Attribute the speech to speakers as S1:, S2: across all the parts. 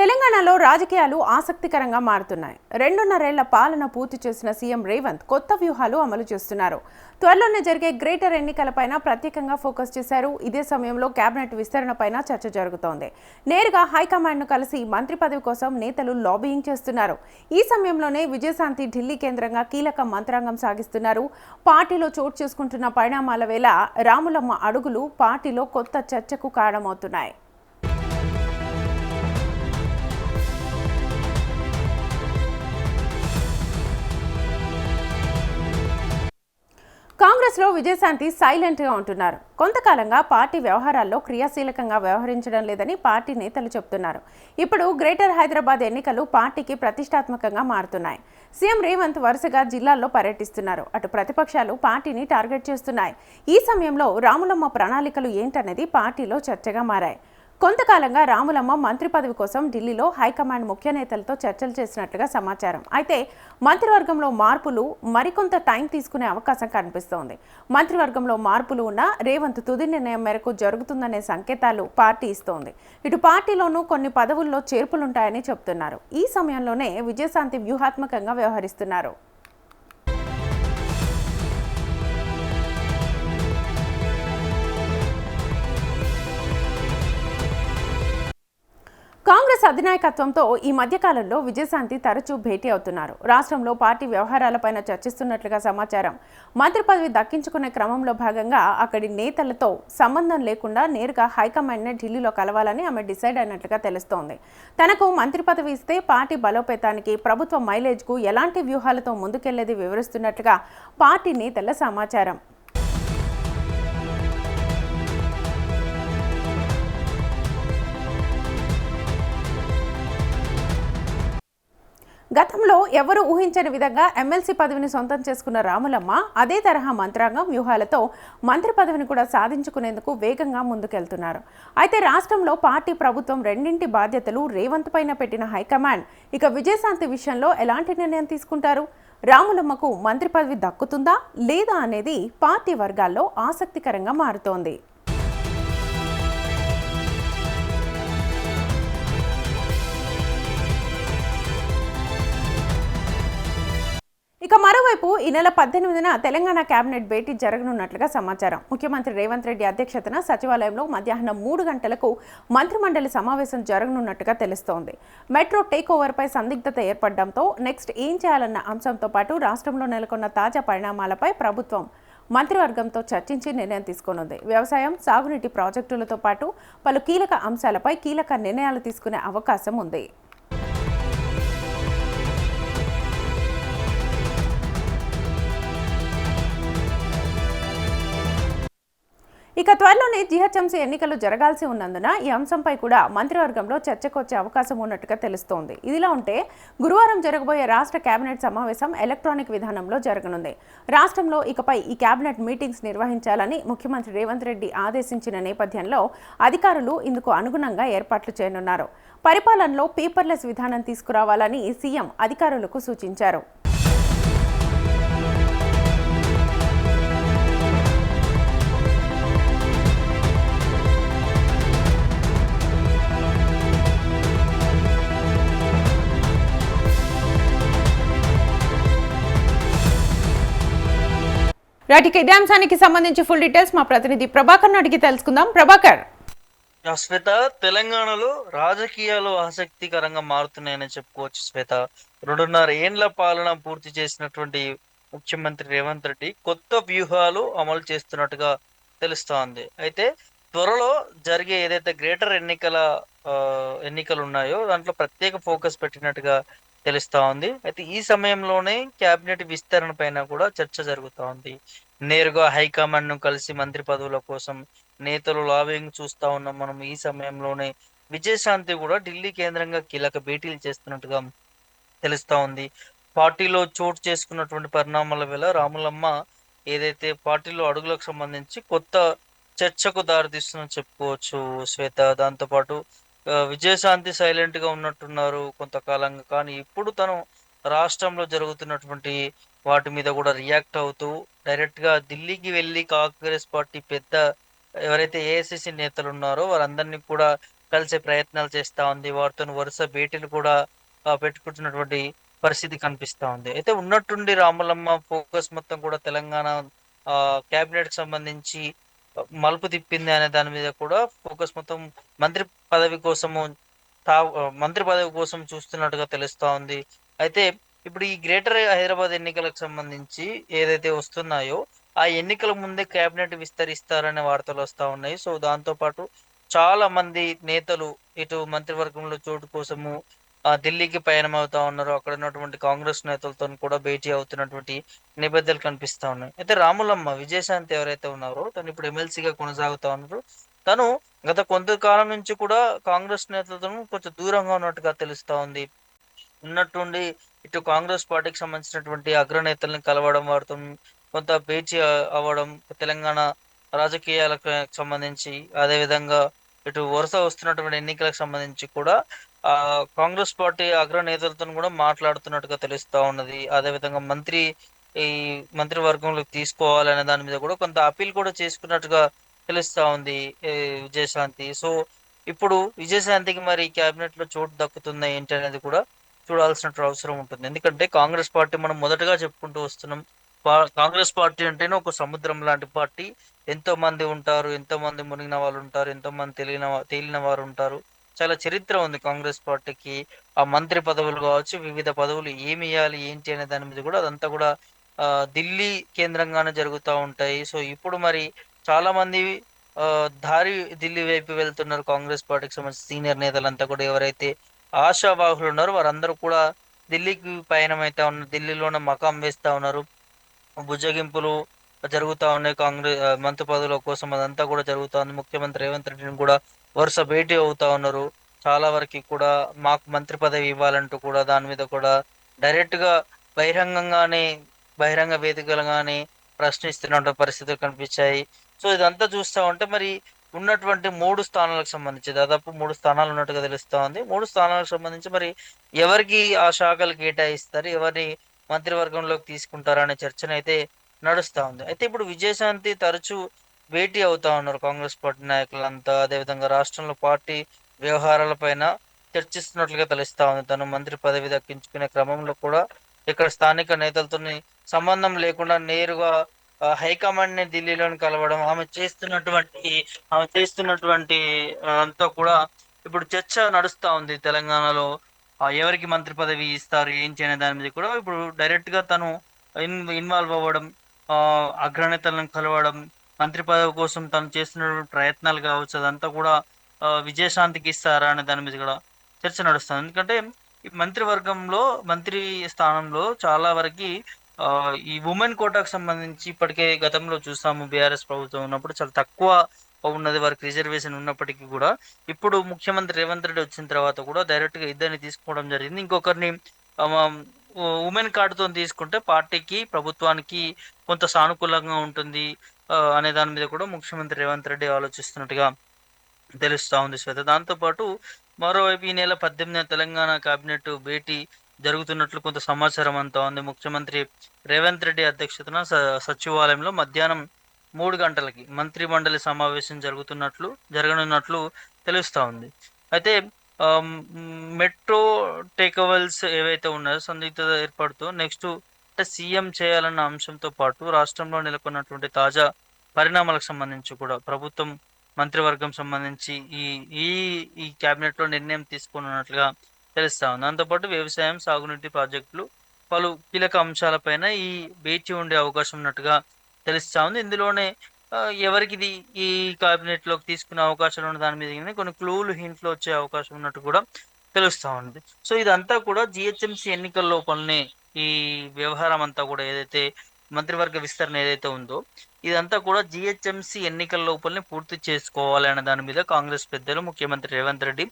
S1: తెలంగాణలో రాజకీయాలు ఆసక్తికరంగా మారుతున్నాయి. 2.5 ఏళ్ల పాలన పూర్తి చేసిన సీఎం రేవంత్ కొత్త వ్యూహాలు అమలు చేస్తున్నారు. త్వరలోనే జరిగే గ్రేటర్ ఎన్నికలపైన ప్రత్యేకంగా ఫోకస్ చేశారు. ఇదే సమయంలో కేబినెట్ విస్తరణపైన చర్చ జరుగుతోంది. నేరుగా హైకమాండ్ను కలిసి మంత్రి పదవి కోసం నేతలు లాబియింగ్ చేస్తున్నారు. ఈ సమయంలోనే విజయశాంతి ఢిల్లీ కేంద్రంగా కీలక మంత్రాంగం సాగిస్తున్నారు. పార్టీలో చోటు చేసుకుంటున్న పరిణామాల వేళ రాములమ్మ అడుగులు పార్టీలో కొత్త చర్చకు కారణమవుతున్నాయి. కాంగ్రెస్ లో విజయశాంతి సైలెంట్ గా ఉంటున్నారు. కొంతకాలంగా పార్టీ వ్యవహారాల్లో క్రియాశీలకంగా వ్యవహరించడం లేదని పార్టీ నేతలు చెబుతున్నారు. ఇప్పుడు గ్రేటర్ హైదరాబాద్ ఎన్నికలు పార్టీకి ప్రతిష్టాత్మకంగా మారుతున్నాయి. సీఎం రేవంత్ వరుసగా జిల్లాల్లో పర్యటిస్తున్నారు. అటు ప్రతిపక్షాలు పార్టీని టార్గెట్ చేస్తున్నాయి. ఈ సమయంలో రాములమ్మ ప్రణాళికలు ఏంటనేది పార్టీలో చర్చగా మారాయి. కొంతకాలంగా రాములమ్మ మంత్రి పదవి కోసం ఢిల్లీలో హైకమాండ్ ముఖ్య నేతలతో చర్చలు చేసినట్లుగా సమాచారం. అయితే మంత్రివర్గంలో మార్పులు మరికొంత టైం తీసుకునే అవకాశం కనిపిస్తోంది. మంత్రివర్గంలో మార్పులు ఉన్నా రేవంత్ తుది నిర్ణయం మేరకు జరుగుతుందనే సంకేతాలు పార్టీ ఇస్తోంది. ఇటు పార్టీలోనూ కొన్ని పదవుల్లో చేర్పులుంటాయని చెబుతున్నారు. ఈ సమయంలోనే విజయశాంతి వ్యూహాత్మకంగా వ్యవహరిస్తున్నారు. కాంగ్రెస్ అధినాయకత్వంతో ఈ మధ్యకాలంలో విజయశాంతి తరచూ భేటీ అవుతున్నారు. రాష్ట్రంలో పార్టీ వ్యవహారాలపైన చర్చిస్తున్నట్లుగా సమాచారం. మంత్రి పదవి దక్కించుకునే క్రమంలో భాగంగా అక్కడి నేతలతో సంబంధం లేకుండా నేరుగా హైకమాండ్నే ఢిల్లీలో కలవాలని ఆమె డిసైడ్ అయినట్లుగా తెలుస్తోంది. తనకు మంత్రి పదవి ఇస్తే పార్టీ బలోపేతానికి, ప్రభుత్వ మైలేజ్కు ఎలాంటి వ్యూహాలతో ముందుకెళ్లేది వివరిస్తున్నట్లుగా పార్టీ నేతల సమాచారం. గతంలో ఎవరూ ఊహించని విధంగా ఎమ్మెల్సీ పదవిని సొంతం చేసుకున్న రాములమ్మ అదే తరహా మంత్రాంగం వ్యూహాలతో మంత్రి పదవిని కూడా సాధించుకునేందుకు వేగంగా ముందుకెళ్తున్నారు. అయితే రాష్ట్రంలో పార్టీ, ప్రభుత్వం రెండింటి బాధ్యతలు రేవంత్ పైన పెట్టిన హైకమాండ్ ఇక విజయశాంతి విషయంలో ఎలాంటి నిర్ణయం తీసుకుంటారు? రాములమ్మకు మంత్రి పదవి దక్కుతుందా లేదా అనేది పార్టీ వర్గాల్లో ఆసక్తికరంగా మారుతోంది. ఇక మరోవైపు ఈ నెల 18న తెలంగాణ కేబినెట్ భేటీ జరగనున్నట్లుగా సమాచారం. ముఖ్యమంత్రి రేవంత్ రెడ్డి అధ్యక్షతన సచివాలయంలో మధ్యాహ్నం 3 గంటలకు మంత్రిమండలి సమావేశం జరగనున్నట్టుగా తెలుస్తోంది. మెట్రో టేక్ ఓవర్పై సందిగ్ధత ఏర్పడడంతో నెక్స్ట్ ఏం చేయాలన్న అంశంతో పాటు రాష్ట్రంలో నెలకొన్న తాజా పరిణామాలపై ప్రభుత్వం మంత్రివర్గంతో చర్చించి నిర్ణయం తీసుకోనుంది. వ్యవసాయం, సాగునీటి ప్రాజెక్టులతో పాటు పలు కీలక అంశాలపై కీలక నిర్ణయాలు తీసుకునే అవకాశం ఉంది. ఇక త్వరలోనే జీహెచ్ఎంసీ ఎన్నికలు జరగాల్సి ఉన్నందున ఈ అంశంపై కూడా మంత్రివర్గంలో చర్చకు వచ్చే అవకాశం ఉన్నట్టుగా తెలుస్తోంది. ఇదిలా ఉంటే గురువారం జరగబోయే రాష్ట్ర కేబినెట్ సమావేశం ఎలక్ట్రానిక్ విధానంలో జరగనుంది. రాష్ట్రంలో ఇకపై ఈ కేబినెట్ మీటింగ్స్ నిర్వహించాలని ముఖ్యమంత్రి రేవంత్ రెడ్డి ఆదేశించిన నేపథ్యంలో అధికారులు ఇందుకు అనుగుణంగా ఏర్పాట్లు చేయనున్నారు. పరిపాలనలో పేపర్లెస్ విధానం తీసుకురావాలని సీఎం అధికారులకు సూచించారు. రైట్, ఇదే అంశానికి సంబంధించి ఫుల్ డీటెయిల్స్ మా ప్రతినిధి ప్రభాకర్ అడిగి తెలుసుకుందాం. ప్రభాకర్.
S2: శ్వేత, తెలంగాణలో రాజకీయాలు ఆసక్తికరంగా మారుతున్నాయని చెప్పుకోవచ్చు. శ్వేత, 2.5 ఏండ్ల పాలన పూర్తి చేసినటువంటి ముఖ్యమంత్రి రేవంత్ రెడ్డి కొత్త వ్యూహాలు అమలు చేస్తున్నట్టుగా తెలుస్తోంది. అయితే త్వరలో జరిగే ఏదైతే గ్రేటర్ ఎన్నికలు ఉన్నాయో దాంట్లో ప్రత్యేక ఫోకస్ పెట్టినట్టుగా తెలుస్తా ఉంది. అయితే ఈ సమయంలోనే కేబినెట్ విస్తరణ పైన కూడా చర్చ జరుగుతా ఉంది. నేరుగా హైకమాండ్ ను కలిసి మంత్రి పదవుల కోసం నేతలు లాబింగ్ చూస్తా ఉన్నాం మనం. ఈ సమయంలోనే విజయశాంతి కూడా ఢిల్లీ కేంద్రంగా కీలక భేటీలు చేస్తున్నట్టుగా తెలుస్తా ఉంది. పార్టీలో చోటు చేసుకున్నటువంటి పరిణామాల వేళ రాములమ్మ ఏదైతే పార్టీలో అడుగులకు సంబంధించి కొత్త చర్చకు దారితీస్తుందని చెప్పుకోవచ్చు. శ్వేత, దాంతోపాటు విజయశాంతి సైలెంట్ గా ఉన్నట్టున్నారు కొంతకాలంగా, కానీ ఇప్పుడు తను రాష్ట్రంలో జరుగుతున్నటువంటి వాటి మీద కూడా రియాక్ట్ అవుతూ డైరెక్ట్ గా ఢిల్లీకి వెళ్ళి కాంగ్రెస్ పార్టీ ఎవరైతే ఏఐసిసి నేతలు ఉన్నారో వారందరినీ కూడా కలిసే ప్రయత్నాలు చేస్తా ఉంది. వారితో వరుస భేటీలు కూడా పెట్టుకుంటున్నటువంటి పరిస్థితి కనిపిస్తా ఉంది. అయితే ఉన్నట్టుండి రాములమ్మ ఫోకస్ మొత్తం కూడా తెలంగాణ క్యాబినెట్‌కి సంబంధించి మలుపు తిప్పింది అనే దాని మీద కూడా ఫోకస్ మొత్తం మంత్రి పదవి కోసము మంత్రి పదవి కోసం చూస్తున్నట్టుగా తెలుస్తా ఉంది. అయితే ఇప్పుడు ఈ గ్రేటర్ హైదరాబాద్ ఎన్నికలకు సంబంధించి ఏదైతే వస్తున్నాయో, ఆ ఎన్నికల ముందే క్యాబినెట్ విస్తరిస్తారనే వార్తలు వస్తా ఉన్నాయి. సో, దాంతో పాటు చాలా మంది నేతలు ఇటు మంత్రివర్గంలో చోటు కోసము ఢిల్లీకి పయనమవుతా ఉన్నారు. అక్కడ ఉన్నటువంటి కాంగ్రెస్ నేతలతోని కూడా భేటీ అవుతున్నటువంటి నేపథ్యాలు కనిపిస్తా ఉన్నాయి. అయితే రాములమ్మ, విజయశాంతి ఎవరైతే ఉన్నారో తను ఇప్పుడు ఎమ్మెల్సీగా కొనసాగుతా ఉన్నారు. తను గత కొంతకాలం నుంచి కూడా కాంగ్రెస్ నేతలతోని కొంచెం దూరంగా ఉన్నట్టుగా తెలుస్తా ఉంది. ఉన్నట్టుండి ఇటు కాంగ్రెస్ పార్టీకి సంబంధించినటువంటి అగ్రనేతల్ని కలవడం, వారితో కొంత భేటీ అవ్వడం, తెలంగాణ రాజకీయాలకు సంబంధించి, అదేవిధంగా ఇటు వరుస వస్తున్నటువంటి ఎన్నికలకు సంబంధించి కూడా కాంగ్రెస్ పార్టీ అగ్రనేతలతోని కూడా మాట్లాడుతున్నట్టుగా తెలుస్తా ఉన్నది. అదేవిధంగా ఈ మంత్రివర్గంలోకి తీసుకోవాలనే దాని మీద కూడా కొంత అప్పీల్ కూడా చేసుకున్నట్టుగా తెలుస్తా ఉంది ఈ విజయశాంతి. సో, ఇప్పుడు విజయశాంతికి మరి క్యాబినెట్‌లో చోటు దక్కుతుందా ఏంటి అనేది కూడా చూడాల్సినటువంటి అవసరం ఉంటుంది. ఎందుకంటే కాంగ్రెస్ పార్టీ మనం మొదటగా చెప్పుకుంటూ వస్తున్నాం. కాంగ్రెస్ పార్టీ అంటేనే ఒక సముద్రం లాంటి పార్టీ. ఎంతో మంది ఉంటారు. ఎంతో మంది మునిగిన వాళ్ళుంటారు. ఎంతో మంది తేలిన వారుంటారు. చాలా చరిత్ర ఉంది కాంగ్రెస్ పార్టీకి. ఆ మంత్రి పదవులు కావచ్చు, వివిధ పదవులు ఏమియ్యాలి, ఏంటి అనే దాని మీద కూడా అదంతా కూడా ఢిల్లీ కేంద్రంగానే జరుగుతా ఉంటాయి. సో, ఇప్పుడు మరి చాలామంది దారి ఢిల్లీ వైపు వెళ్తున్నారు. కాంగ్రెస్ పార్టీకి సంబంధించిన సీనియర్ నేతలంతా కూడా ఎవరైతే ఆశావాహులు ఉన్నారో వారందరూ కూడా ఢిల్లీకి పయనమైతా ఉన్నారు. ఢిల్లీలోనే మకాం వేస్తా ఉన్నారు. బుజ్జగింపులు జరుగుతా ఉన్నాయి. మంత్రి పదవుల కోసం అదంతా కూడా జరుగుతా ఉంది. ముఖ్యమంత్రి రేవంత్ రెడ్డిని కూడా వరుస భేటీ అవుతా ఉన్నారు. చాలా వరకి కూడా మాకు మంత్రి పదవి ఇవ్వాలంటూ కూడా దాని మీద కూడా డైరెక్ట్‌గా బహిరంగంగానే బహిరంగ వేదికలుగానే ప్రశ్నిస్తున్న పరిస్థితులు కనిపించాయి. సో, ఇదంతా చూస్తా ఉంటే మరి ఉన్నటువంటి 3 స్థానాలకు సంబంధించి దాదాపు 3 స్థానాలు ఉన్నట్టుగా తెలుస్తా ఉంది. 3 స్థానాలకు సంబంధించి మరి ఎవరికి ఆ శాఖలు కేటాయిస్తారు? ఎవరిని మంత్రివర్గంలోకి తీసుకుంటారనే చర్చనైతే నడుస్తా ఉంది. అయితే ఇప్పుడు విజయశాంతి తరచూ భేటీ అవుతా ఉన్నారు కాంగ్రెస్ పార్టీ నాయకులంతా. అదేవిధంగా రాష్ట్రంలో పార్టీ వ్యవహారాలపైన చర్చిస్తున్నట్లుగా తెలుస్తా ఉంది. తను మంత్రి పదవి దక్కించుకునే క్రమంలో కూడా ఇక్కడ స్థానిక నేతలతోని సంబంధం లేకుండా నేరుగా హైకమాండ్‌ని ఢిల్లీలోని కలవడం, ఆమె చేస్తున్నటువంటి అంతా కూడా ఇప్పుడు చర్చ నడుస్తా ఉంది తెలంగాణలో. ఎవరికి మంత్రి పదవి ఇస్తారు ఏంటి అనే దాని మీద కూడా ఇప్పుడు డైరెక్ట్‌గా తను ఇన్వాల్వ్ అవ్వడం, అగ్రనేతలను కలవడం, మంత్రి పదవి కోసం తను చేస్తున్నటువంటి ప్రయత్నాలు కావచ్చు, అదంతా కూడా విజయశాంతికి ఇస్తారా అనే దాని మీద కూడా చర్చ నడుస్తుంది. ఎందుకంటే ఈ మంత్రివర్గంలో మంత్రి స్థానంలో చాలా వరకి ఈ వుమెన్ కోటాకు సంబంధించి ఇప్పటికే గతంలో చూసాము బీఆర్ఎస్ ప్రభుత్వం ఉన్నప్పుడు చాలా తక్కువ ఉన్నది, వారికి రిజర్వేషన్ ఉన్నప్పటికీ కూడా ఇప్పుడు ముఖ్యమంత్రి రేవంత్ రెడ్డి వచ్చిన తర్వాత కూడా డైరెక్ట్‌గా ఇద్దరిని తీసుకోవడం జరిగింది. ఇంకొకరిని ఆహ్, వుమెన్ కార్డ్‌తోని తీసుకుంటే పార్టీకి, ప్రభుత్వానికి కొంత సానుకూలంగా ఉంటుంది అనే దాని మీద కూడా ముఖ్యమంత్రి రేవంత్ రెడ్డి ఆలోచిస్తున్నట్టుగా తెలుస్తా ఉంది శ్వేత. దాంతో పాటు మరోవైపు ఈ నెల 18న తెలంగాణ కేబినెట్ భేటీ జరుగుతున్నట్లు కొంత సమాచారం అంతా ఉంది. ముఖ్యమంత్రి రేవంత్ రెడ్డి అధ్యక్షతన సచివాలయంలో మధ్యాహ్నం 3 గంటలకి మంత్రి మండలి సమావేశం జరగనున్నట్లు తెలుస్తా ఉంది. అయితే మెట్రో టేకవెల్స్ ఏవైతే ఉన్నాయో సందిగ్ధత ఏర్పడుతూ నెక్స్ట్ అంటే సీఎం చేయాలన్న అంశంతో పాటు రాష్ట్రంలో నెలకొన్నటువంటి తాజా పరిణామాలకు సంబంధించి కూడా ప్రభుత్వం మంత్రివర్గం సంబంధించి ఈ ఈ ఈ క్యాబినెట్‌లో నిర్ణయం తీసుకోనున్నట్లుగా తెలుస్తా ఉంది. దాంతోపాటు వ్యవసాయం, సాగునీటి ప్రాజెక్టులు పలు కీలక అంశాలపైన ఈ భేటీ ఉండే అవకాశం ఉన్నట్టుగా తెలుస్తా ఉంది. ఇందులోనే ఎవరికిది ఈ క్యాబినెట్‌లోకి తీసుకునే అవకాశాలు ఉన్న దాని మీద గాని కొన్ని క్లూలు, హింట్లు వచ్చే అవకాశం ఉన్నట్టు కూడా తెలుస్తా ఉంది. సో, ఇదంతా కూడా జీహెచ్ఎంసీ ఎన్నికల లోపలనే ఈ వ్యవహారం అంతా కూడా ఏదైతే మంత్రివర్గ విస్తరణ ఏదైతే ఉందో ఇదంతా కూడా జీహెచ్ఎంసీ ఎన్నికల లోపలనే పూర్తి చేసుకోవాలి అనే దాని మీద కాంగ్రెస్ పెద్దలు, ముఖ్యమంత్రి రేవంత్ రెడ్డి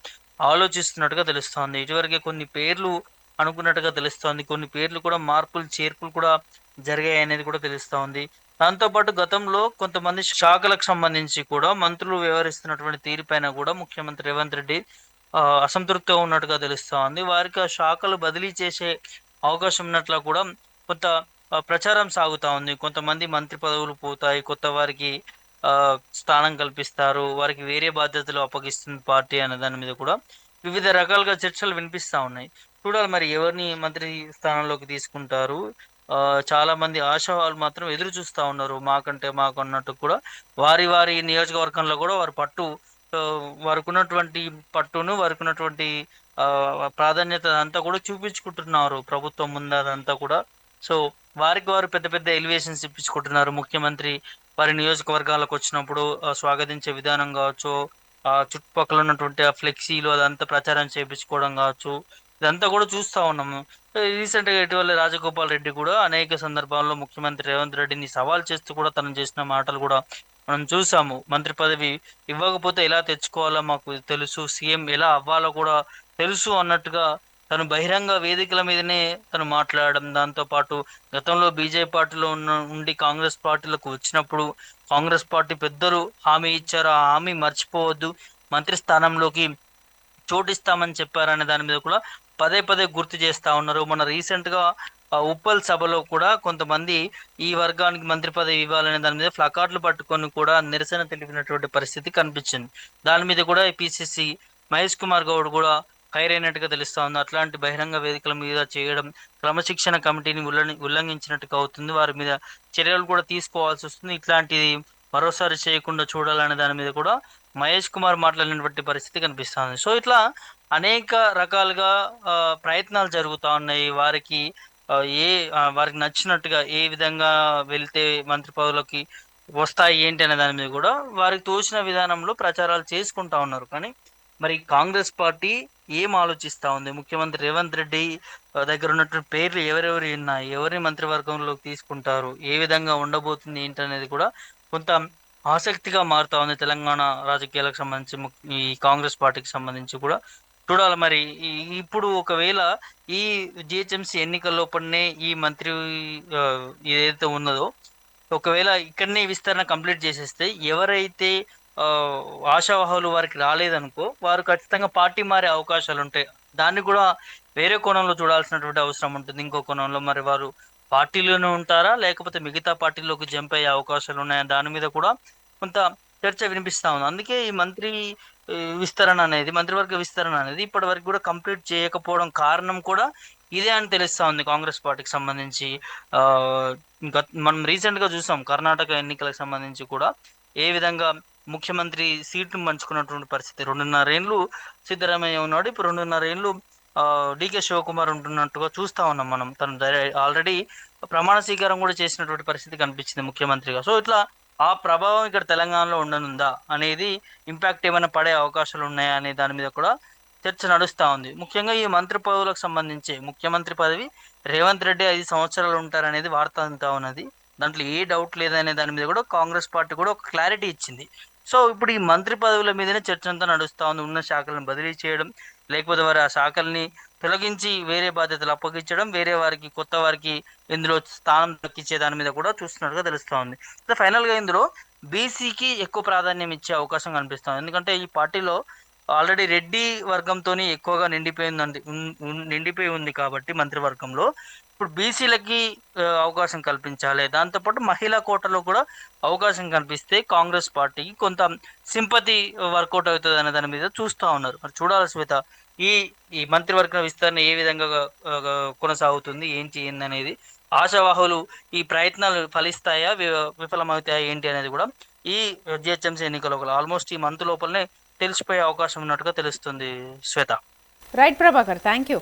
S2: ఆలోచిస్తున్నట్టుగా తెలుస్తోంది. ఇటువరకే కొన్ని పేర్లు అనుకున్నట్టుగా తెలుస్తోంది. కొన్ని పేర్లు కూడా మార్పులు, చేర్పులు కూడా జరిగాయనేది కూడా తెలుస్తా ఉంది. దాంతో పాటు గతంలో కొంతమంది శాఖలకు సంబంధించి కూడా మంత్రులు వ్యవహరిస్తున్నటువంటి తీరుపైన కూడా ముఖ్యమంత్రి రేవంత్ రెడ్డి అసంతృప్తిగా ఉన్నట్టుగా తెలుస్తా ఉంది. వారికి ఆ శాఖలు బదిలీ చేసే అవకాశం ఉన్నట్లా కూడా కొంత ప్రచారం సాగుతా ఉంది. కొంతమంది మంత్రి పదవులు పోతాయి. కొత్త వారికి ఆ, స్థానం కల్పిస్తారు, వారికి వేరే బాధ్యతలు అప్పగిస్తుంది పార్టీ అనే దాని మీద కూడా వివిధ రకాలుగా చర్చలు వినిపిస్తా ఉన్నాయి. చూడాలి మరి ఎవరిని మంత్రి స్థానంలోకి తీసుకుంటారు. ఆ, చాలా మంది ఆశావాళ్ళు మాత్రం ఎదురు చూస్తా ఉన్నారు, మాకంటే మాకు అన్నట్టు కూడా వారి వారి నియోజకవర్గంలో కూడా వారి పట్టు, ఆ, వారికి ఉన్నటువంటి పట్టును, వారికి ఉన్నటువంటి ఆ, ప్రాధాన్యత అంతా కూడా చూపించుకుంటున్నారు ప్రభుత్వం ముందు అదంతా కూడా. సో వారికి వారు పెద్ద పెద్ద ఎలివేషన్స్ ఇప్పించుకుంటున్నారు. ముఖ్యమంత్రి వారి నియోజకవర్గాలకు వచ్చినప్పుడు స్వాగతించే విధానం కావచ్చు, ఆ చుట్టుపక్కల ఉన్నటువంటి ఆ ఫ్లెక్సీలు అదంతా ప్రచారం చేయించుకోవడం కావచ్చు, ఇదంతా కూడా చూస్తా ఉన్నాము. రీసెంట్ గా ఇటీవల రాజగోపాల్ రెడ్డి కూడా అనేక సందర్భాల్లో ముఖ్యమంత్రి రేవంత్ రెడ్డిని సవాల్ చేస్తూ కూడా తను చేసిన మాటలు కూడా మనం చూసాము. మంత్రి పదవి ఇవ్వకపోతే ఎలా తెచ్చుకోవాలో మాకు తెలుసు, సీఎం ఎలా అవ్వాలో కూడా తెలుసు అన్నట్టుగా తను బహిరంగ వేదికల మీదనే తను మాట్లాడడం. దాంతో పాటు గతంలో బీజేపీ పార్టీలో ఉండి కాంగ్రెస్ పార్టీలకు వచ్చినప్పుడు కాంగ్రెస్ పార్టీ పెద్దలు హామీ ఇచ్చారు, ఆ హామీ మర్చిపోవద్దు, మంత్రి స్థానంలోకి చోటిస్తామని చెప్పారనే దాని మీద కూడా పదే పదే గుర్తు చేస్తా ఉన్నారు. మన రీసెంట్ గా ఉప్పల్ సభలో కూడా కొంతమంది ఈ వర్గానికి మంత్రి పదవి ఇవ్వాలనే దాని మీద ప్లకార్డులు పట్టుకొని కూడా నిరసన తెలిపినటువంటి పరిస్థితి కనిపించింది. దాని మీద కూడా పిసిసి మహేష్ కుమార్ గౌడ్ కూడా ఫైర్ అయినట్టుగా తెలుస్తా ఉంది. అట్లాంటి బహిరంగ వేదికల మీద చేయడం క్రమశిక్షణ కమిటీని ఉల్లంఘించినట్టుగా అవుతుంది, వారి మీద చర్యలు కూడా తీసుకోవాల్సి వస్తుంది. ఇట్లాంటిది మరోసారి చేయకుండా చూడాలనే దాని మీద కూడా మహేష్ కుమార్ మాట్లాడినటువంటి పరిస్థితి కనిపిస్తుంది. సో ఇట్లా అనేక రకాలుగా ఆ, ప్రయత్నాలు జరుగుతూ ఉన్నాయి. వారికి ఆ, ఏ వారికి నచ్చినట్టుగా ఏ విధంగా వెళ్తే మంత్రి పదవులకి వస్తాయి ఏంటి అనే దాని మీద కూడా వారికి తోచిన విధానంలో ప్రచారాలు చేసుకుంటా ఉన్నారు. కానీ మరి కాంగ్రెస్ పార్టీ ఏం ఆలోచిస్తా ఉంది, ముఖ్యమంత్రి రేవంత్ రెడ్డి దగ్గర ఉన్నటువంటి పేర్లు ఎవరెవరు ఉన్నాయి, ఎవరిని మంత్రివర్గంలోకి తీసుకుంటారు, ఏ విధంగా ఉండబోతుంది ఏంటి అనేది కూడా కొంత ఆసక్తిగా మారుతా ఉంది తెలంగాణ రాజకీయాలకు సంబంధించి, ఈ కాంగ్రెస్ పార్టీకి సంబంధించి కూడా చూడాలి. మరి ఇప్పుడు ఒకవేళ ఈ జిహెచ్ఎంసీ ఎన్నికల లోపలనే ఈ మంత్రి ఆ, ఏదైతే ఉన్నదో ఒకవేళ ఇక్కడనే ఈ విస్తరణ కంప్లీట్ చేసేస్తే ఎవరైతే ఆ, ఆశావాహులు వారికి రాలేదనుకో వారు ఖచ్చితంగా పార్టీ మారే అవకాశాలు ఉంటాయి. దాన్ని కూడా వేరే కోణంలో చూడాల్సినటువంటి అవసరం ఉంటుంది. ఇంకో కోణంలో మరి వారు పార్టీలోనే ఉంటారా లేకపోతే మిగతా పార్టీలోకి జంప్ అయ్యే అవకాశాలు ఉన్నాయా, దాని మీద కూడా కొంత చర్చ వినిపిస్తా ఉంది. అందుకే ఈ విస్తరణ అనేది, మంత్రివర్గ విస్తరణ అనేది ఇప్పటి వరకు కూడా కంప్లీట్ చేయకపోవడం కారణం కూడా ఇదే అని తెలుస్తా ఉంది కాంగ్రెస్ పార్టీకి సంబంధించి. ఆ ఇంకా మనం రీసెంట్ గా చూసాం కర్ణాటక ఎన్నికలకు సంబంధించి కూడా ఏ విధంగా ముఖ్యమంత్రి సీట్ను పంచుకున్నటువంటి పరిస్థితి. 2.5 ఏళ్ళు సిద్ధరామయ్య ఉన్నాడు, ఇప్పుడు 2.5 ఏళ్ళు డికే శివకుమార్ ఉంటున్నట్టుగా చూస్తా ఉన్నాం మనం. తను ఆల్రెడీ ప్రమాణ స్వీకారం కూడా చేసినటువంటి పరిస్థితి కనిపించింది ముఖ్యమంత్రిగా. సో ఇట్లా ఆ ప్రభావం ఇక్కడ తెలంగాణలో ఉండనుందా అనేది, ఇంపాక్ట్ ఏమైనా పడే అవకాశాలు ఉన్నాయా అనే దాని మీద కూడా చర్చ నడుస్తా ఉంది. ముఖ్యంగా ఈ మంత్రి పదవులకు సంబంధించి ముఖ్యమంత్రి పదవి రేవంత్ రెడ్డి 5 సంవత్సరాలు ఉంటారనేది వార్త అంతా ఉన్నది, దాంట్లో ఏ డౌట్ లేదనే దాని మీద కూడా కాంగ్రెస్ పార్టీ కూడా ఒక క్లారిటీ ఇచ్చింది. సో ఇప్పుడు ఈ మంత్రి పదవుల మీదనే చర్చ అంతా నడుస్తా ఉంది. ఉన్న శాఖలను బదిలీ చేయడం, లేకపోతే వారి ఆ శాఖల్ని తొలగించి వేరే బాధ్యతలు అప్పగించడం, వేరే వారికి కొత్త వారికి ఇందులో స్థానం దక్కించే దాని మీద కూడా చూస్తున్నట్టుగా తెలుస్తా ఉంది. ఫైనల్ గా ఇందులో బీసీకి ఎక్కువ ప్రాధాన్యం ఇచ్చే అవకాశం కనిపిస్తుంది. ఎందుకంటే ఈ పార్టీలో ఆల్రెడీ రెడ్డి వర్గంతోని ఎక్కువగా నిండిపోయి ఉంది కాబట్టి మంత్రివర్గంలో ఇప్పుడు బీసీలకి అవకాశం కల్పించాలి. దాంతోపాటు మహిళా కోటలో కూడా అవకాశం కల్పిస్తే కాంగ్రెస్ పార్టీకి కొంత సింపతి వర్కౌట్ అవుతుంది అనే దాని మీద చూస్తూ ఉన్నారు. మరి చూడాలి శ్వేత, ఈ ఈ మంత్రివర్గ విస్తరణ ఏ విధంగా ఆ, కొనసాగుతుంది, ఏంటి అనేది. ఆశావాహులు ఈ ప్రయత్నాలు ఫలిస్తాయా, విఫలమవుతాయా ఏంటి అనేది కూడా ఈ జిహెచ్ఎంసీ ఎన్నికల లోపల ఆల్మోస్ట్ ఈ మంత్ లోపలనే తెలిసిపోయే అవకాశం ఉన్నట్టుగా తెలుస్తుంది Shweta.
S1: Right Prabhakar, thank you.